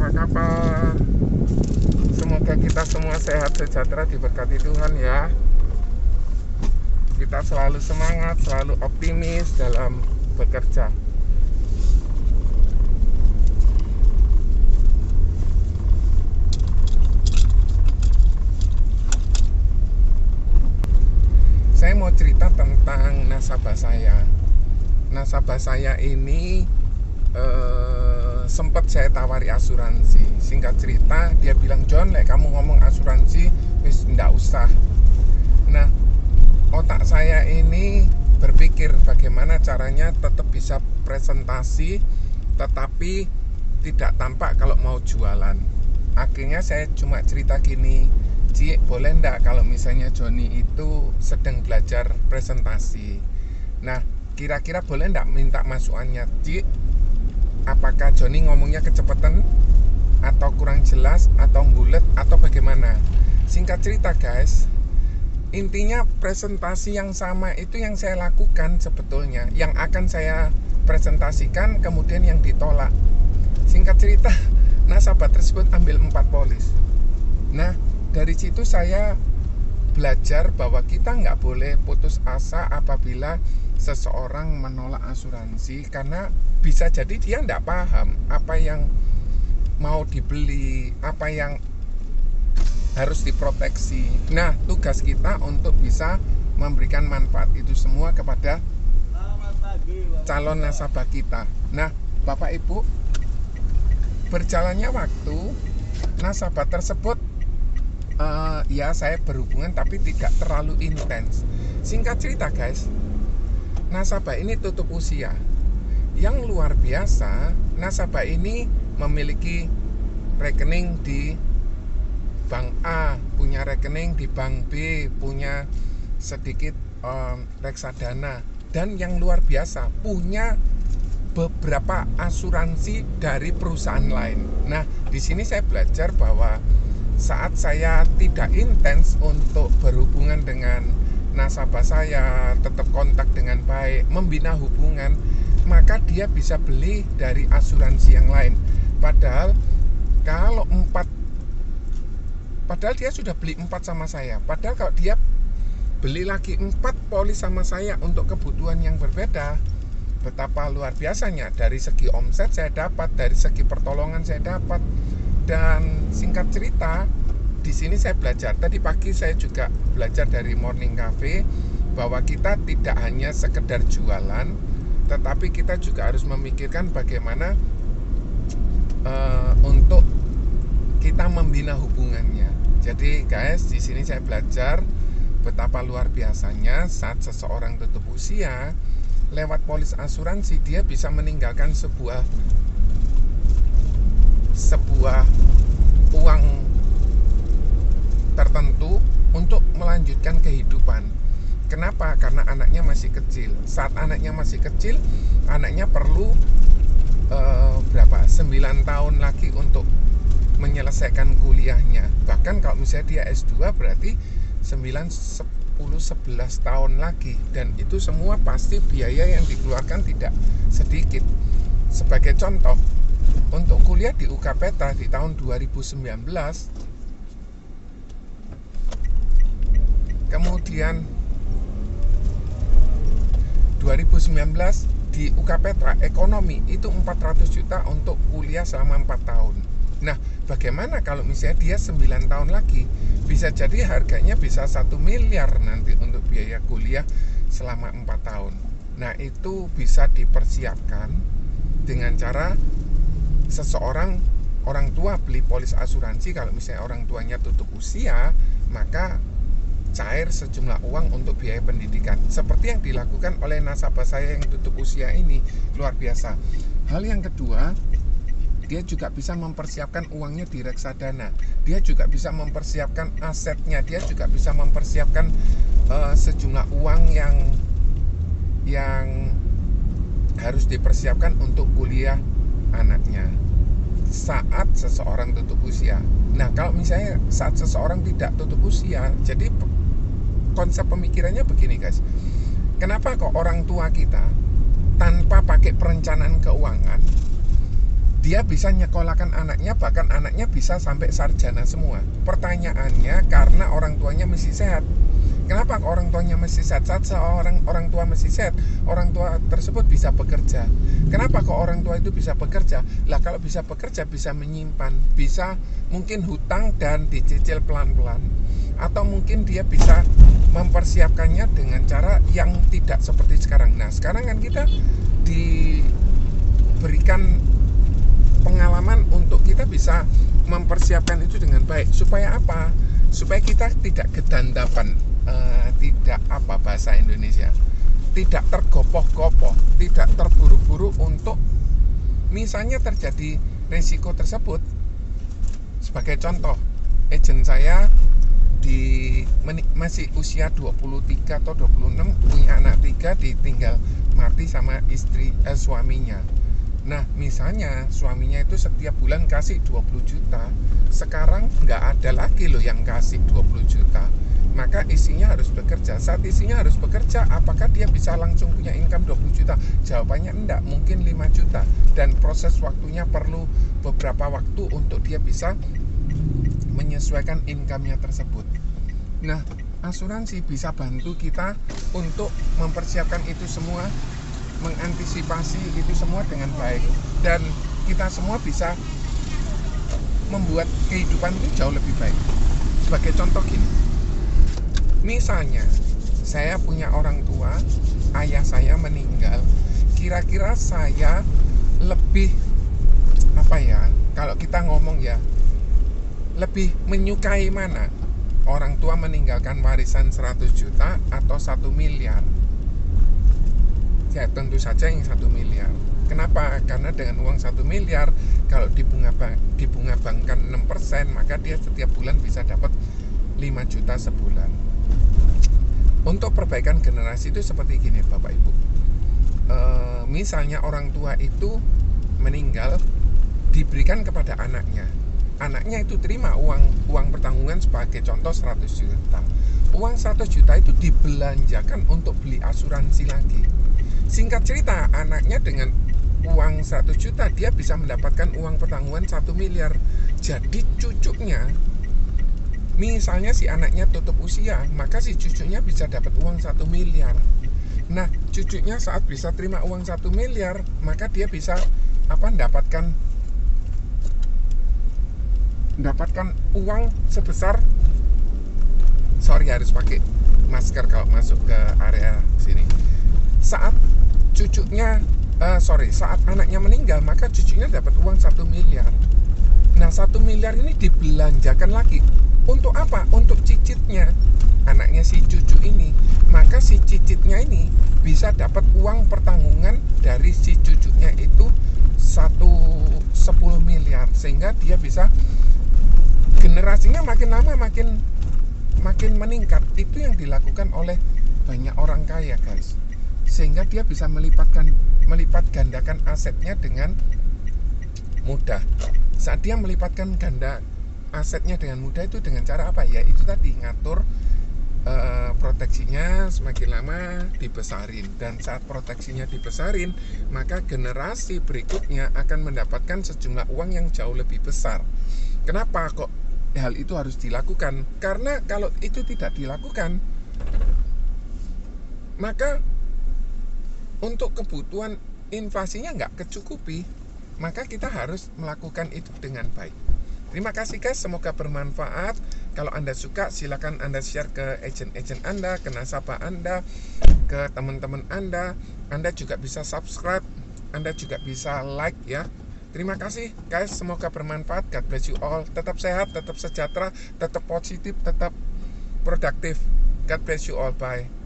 Apa kabar? Semoga kita semua sehat sejahtera diberkati Tuhan ya. Kita selalu semangat, selalu optimis dalam bekerja. Saya mau cerita tentang nasabah saya. Nasabah saya ini sempat saya tawari asuransi. Singkat cerita, dia bilang, "John, kamu ngomong asuransi, wis ndak usah." Nah, otak saya ini berpikir bagaimana caranya tetap bisa presentasi, tetapi tidak tampak kalau mau jualan. Akhirnya saya cuma cerita gini, "Ci, boleh ndak kalau misalnya Joni itu sedang belajar presentasi? Nah, kira-kira boleh ndak minta masukannya, Ci? Apakah Joni ngomongnya kecepatan atau kurang jelas atau bulet atau bagaimana?" Singkat cerita guys, intinya presentasi yang sama itu yang saya lakukan sebetulnya, yang akan saya presentasikan kemudian yang ditolak. Singkat cerita, nasabah tersebut ambil 4 polis. Nah, dari situ saya belajar bahwa kita nggak boleh putus asa apabila seseorang menolak asuransi, karena bisa jadi dia nggak paham apa yang mau dibeli, apa yang harus diproteksi. Nah, tugas kita untuk bisa memberikan manfaat itu semua kepada calon nasabah kita. Nah, Bapak Ibu, berjalannya waktu, nasabah tersebut ya saya berhubungan tapi tidak terlalu intens. Singkat cerita guys, nasabah ini tutup usia. Yang luar biasa, nasabah ini memiliki rekening di bank A, punya rekening di bank B, punya sedikit reksadana, dan yang luar biasa punya beberapa asuransi dari perusahaan lain. Nah, di sini saya belajar bahwa saat saya tidak intens untuk berhubungan dengan nasabah saya, tetap kontak dengan baik, membina hubungan, maka dia bisa beli dari asuransi yang lain. Padahal dia sudah beli 4 sama saya. Padahal kalau dia beli lagi 4 polis sama saya untuk kebutuhan yang berbeda, betapa luar biasanya. Dari segi omset saya dapat, dari segi pertolongan saya dapat. Dan singkat cerita, di sini saya belajar. Tadi pagi saya juga belajar dari Morning Cafe bahwa kita tidak hanya sekedar jualan, tetapi kita juga harus memikirkan bagaimana untuk kita membina hubungannya. Jadi guys, di sini saya belajar betapa luar biasanya saat seseorang tutup usia, lewat polis asuransi dia bisa meninggalkan sebuah uang tertentu untuk melanjutkan kehidupan. Kenapa? Karena anaknya masih kecil. Saat anaknya masih kecil, anaknya perlu 9 tahun lagi untuk menyelesaikan kuliahnya. Bahkan kalau misalnya dia S2 berarti 9, 10, 11 tahun lagi. Dan itu semua pasti biaya yang dikeluarkan tidak sedikit. Sebagai contoh, untuk kuliah di UKPETA di tahun 2019, kemudian 2019 di UKPETA ekonomi itu 400 juta untuk kuliah selama 4 tahun. Nah, bagaimana kalau misalnya dia 9 tahun lagi? Bisa jadi harganya bisa 1 miliar nanti untuk biaya kuliah selama 4 tahun. Nah, itu bisa dipersiapkan dengan cara seseorang, orang tua beli polis asuransi. Kalau misalnya orang tuanya tutup usia, maka cair sejumlah uang untuk biaya pendidikan, seperti yang dilakukan oleh nasabah saya yang tutup usia ini. Luar biasa. Hal yang kedua, dia juga bisa mempersiapkan uangnya di reksadana. Dia juga bisa mempersiapkan asetnya. Dia juga bisa mempersiapkan sejumlah uang yang harus dipersiapkan untuk kuliah anaknya saat seseorang tutup usia. Nah, kalau misalnya saat seseorang tidak tutup usia, jadi konsep pemikirannya begini guys, kenapa kok orang tua kita tanpa pakai perencanaan keuangan dia bisa nyekolahkan anaknya, bahkan anaknya bisa sampai sarjana semua. Pertanyaannya, karena orang tuanya mesti sehat. Kenapa orang tuanya mesti sehat? Saat orang tua mesti sehat, orang tua tersebut bisa bekerja. Kenapa kok orang tua itu bisa bekerja? Lah kalau bisa bekerja bisa menyimpan, bisa mungkin hutang dan dicicil pelan-pelan. Atau mungkin dia bisa mempersiapkannya dengan cara yang tidak seperti sekarang. Nah sekarang kan kita diberikan pengalaman untuk kita bisa mempersiapkan itu dengan baik. Supaya apa? Supaya kita tidak kedandapan, tidak apa bahasa Indonesia, tidak tergopoh-gopoh, tidak terburu-buru untuk misalnya terjadi resiko tersebut. Sebagai contoh, agent saya masih usia 23 atau 26, punya anak 3, ditinggal mati sama suaminya. Nah misalnya suaminya itu setiap bulan kasih 20 juta, sekarang nggak ada lagi loh yang kasih 20 juta, maka istrinya harus bekerja. Saat istrinya harus bekerja, apakah dia bisa langsung punya income 20 juta? Jawabannya enggak, mungkin 5 juta, dan proses waktunya perlu beberapa waktu untuk dia bisa menyesuaikan income-nya tersebut. Nah asuransi bisa bantu kita untuk mempersiapkan itu semua, mengantisipasi itu semua dengan baik, dan kita semua bisa membuat kehidupan itu jauh lebih baik. Sebagai contoh gini, misalnya saya punya orang tua, ayah saya meninggal, kira-kira saya lebih apa ya, kalau kita ngomong ya, lebih menyukai mana? Orang tua meninggalkan warisan 100 juta atau 1 miliar? Ya tentu saja yang 1 miliar. Kenapa? Karena dengan uang 1 miliar, kalau dibunga bankkan 6%, maka dia setiap bulan bisa dapat 5 juta sebulan. Untuk perbaikan generasi itu seperti gini Bapak Ibu, misalnya orang tua itu meninggal, diberikan kepada anaknya. Anaknya itu terima uang pertanggungan, sebagai contoh 100 juta. Uang 100 juta itu dibelanjakan untuk beli asuransi lagi. Singkat cerita, anaknya dengan uang 100 juta dia bisa mendapatkan uang pertanggungan 1 miliar. Jadi cucunya, misalnya si anaknya tutup usia, maka si cucunya bisa dapat uang 1 miliar. Nah cucunya saat bisa terima uang 1 miliar, maka dia bisa mendapatkan uang sebesar, harus pakai masker kalau masuk ke area sini. Saat saat anaknya meninggal, maka cucunya dapat uang 1 miliar. Nah 1 miliar ini dibelanjakan lagi. Untuk apa? Untuk cicitnya anaknya si cucu ini. Maka si cicitnya ini bisa dapat uang pertanggungan dari si cucunya itu 10 miliar. Sehingga dia bisa, generasinya makin lama makin meningkat. Itu yang dilakukan oleh banyak orang kaya guys. Sehingga dia bisa melipat gandakan asetnya dengan mudah. Saat dia melipatkan ganda asetnya dengan mudah itu dengan cara apa? Ya itu tadi, ngatur proteksinya semakin lama dibesarin. Dan saat proteksinya dibesarin, maka generasi berikutnya akan mendapatkan sejumlah uang yang jauh lebih besar. Kenapa kok hal itu harus dilakukan? Karena kalau itu tidak dilakukan, maka untuk kebutuhan inflasinya nggak kecukupi. Maka kita harus melakukan itu dengan baik. Terima kasih guys, semoga bermanfaat. Kalau Anda suka, silakan Anda share ke agent-agent Anda, ke nasabah Anda, ke teman-teman Anda. Anda juga bisa subscribe, Anda juga bisa like ya. Terima kasih guys, semoga bermanfaat. God bless you all. Tetap sehat, tetap sejahtera, tetap positif, tetap produktif. God bless you all. Bye.